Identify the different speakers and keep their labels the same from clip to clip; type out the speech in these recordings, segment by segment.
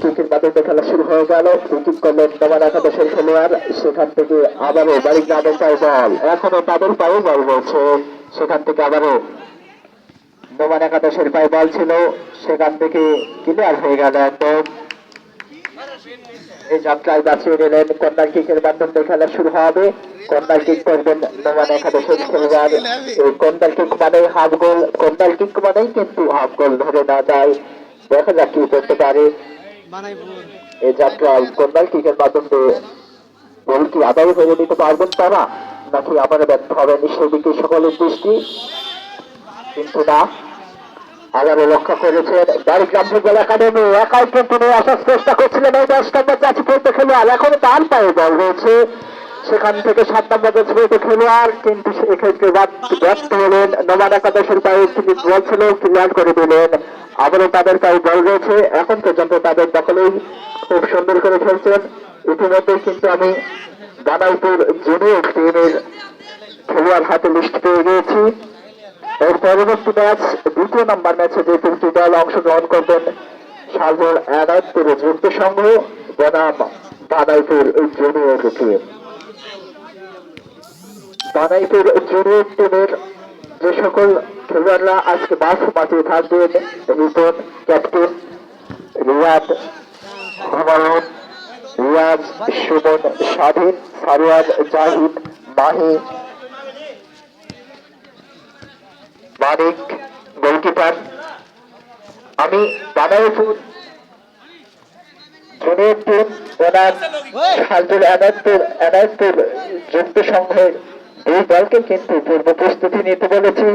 Speaker 1: কিকের মাধ্যমে খেলা শুরু হয়ে গেল। কিক করলেন নবান একাদশের খেলোয়াড়, সেখান থেকে আবারও বারিগ্রামের পায়ে বল, এখনো তাদের পায়ে বল রয়েছে, সেখান থেকে আবারও নবান একাদশের পায়ে বল ছিল, সেখান থেকে ক্লিয়ার হয়ে গেল একদম। এই যাত্রায় বাঁচিয়ে নিলেন, কর্নার কিকের মাধ্যমে খেলা শুরু হবে। কর্নার কিক করবেন নবান একাদশের খেলোয়াড়। এই কর্নার কিক মানেই হাফ গোল, কর্নার কিক মানেই কিন্তু হাফ গোল ধরে না যায়। দেখা যাক কি করতে পারে এই যাত্রায়। কর্নার কিকের মাধ্যমে গোল কি আদায় হয়ে নিতে পারবেন তারা, নাকি আবার ব্যর্থ হবেন, সেদিকে সকলের দৃষ্টি। কিন্তু না, আবারও লক্ষ্য করেছেন বারিগ্রাম ফুটবল একাডেমি, একাই কিন্তু নিয়ে আসার চেষ্টা করছিলেন এই 10 নম্বর জার্সি পড়তে খেলোয়াড়, এখন তার পায়ে বল রয়েছে, সেখান থেকে 7 নম্বর জার্সি পড়তে খেলোয়াড়, কিন্তু এক্ষেত্রে ব্যর্থ হলেন। নবান একাদশের পায়ে তিনি বল ছিল, ক্লিয়ার করে দিলেন। আবারও তাদের পায়ে বল রয়েছে, এখন পর্যন্ত তাদের দখলেই খুব সুন্দর করে খেলছেন। ইতিমধ্যে কিন্তু আমি বানাইপুর জুনিয়র টিমের খেলোয়াড় হাতে লিস্ট পেয়ে গিয়েছি। এর পরবর্তী ম্যাচ, দ্বিতীয় নম্বর ম্যাচে যে তিনটি দল অংশগ্রহণ করবেন, সালভর এনায়তপুর যুক্ত সংঘ বনাম বানাইপুর জুনিয়র টিম। বানাইপুর জুনিয়র টিমের যে সকল খেলোয়াড়রা আজকে মাঠে থাকবেন: রিপন ক্যাপ্টেন, রিয়াদ, হুমায়ুন, রিয়াজ, সুমন, স্বাধীন, সারোয়ার, জাহিদ, মাহি, মানিক গোলকিপার। আমি বানাইপুর জুনিয়র টিম বনাম সালভর এনায়তপুর যুক্ত সংঘের দুই দলকে কিন্তু পূর্ব প্রস্তুতি নিতে বলেছি,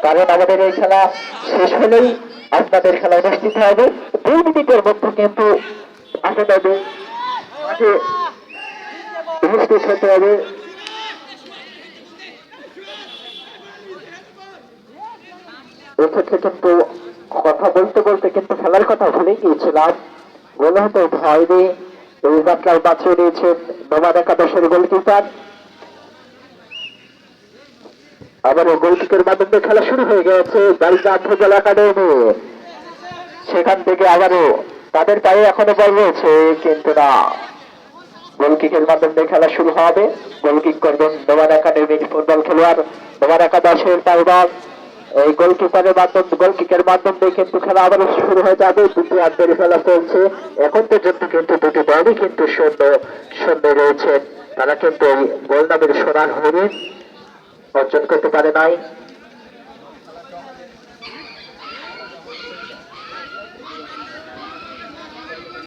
Speaker 1: কারণ আমাদের এই খেলা শেষ হলেই আপনাদের খেলা অনুষ্ঠিত হবে। 2 মিনিটের মধ্যে কিন্তু আপনাদের মাঠে উপস্থিত হতে হবে। এক্ষেত্রে কিন্তু কথা বলতে বলতে কিন্তু খেলার কথা ভুলে গিয়েছিলাম, বলে হতে হয়নি। এই যাত্রায় বাঁচিয়ে নিয়েছেন নবান একাদশের গোলকিপার। আবারও গোলকিকের মাধ্যমে খেলা শুরু হয়ে গেছে বারিগ্রাম ফুটবল একাডেমি, সেখান থেকে আবারও তাদের পায়ে এখনো বল রয়েছে, কিন্তু না, গোলকিকের মাধ্যমে খেলা শুরু হবে। গোলকিক করবেন নবান একাডেমির ফুটবল খেলোয়াড়, নবান একাদশের পায়ে বল। এই গোলকিপারের মাধ্যমে, গোলকিকের মাধ্যমে কিন্তু খেলা আবারও শুরু হয়ে যাবে। দুটি আন্তরিক খেলা চলছে এখন পর্যন্ত, কিন্তু দুটি দলই কিন্তু শূন্য রয়েছে, তারা কিন্তু গোল নামের সোনার হরিণ অর্জন করতে পারে নাই।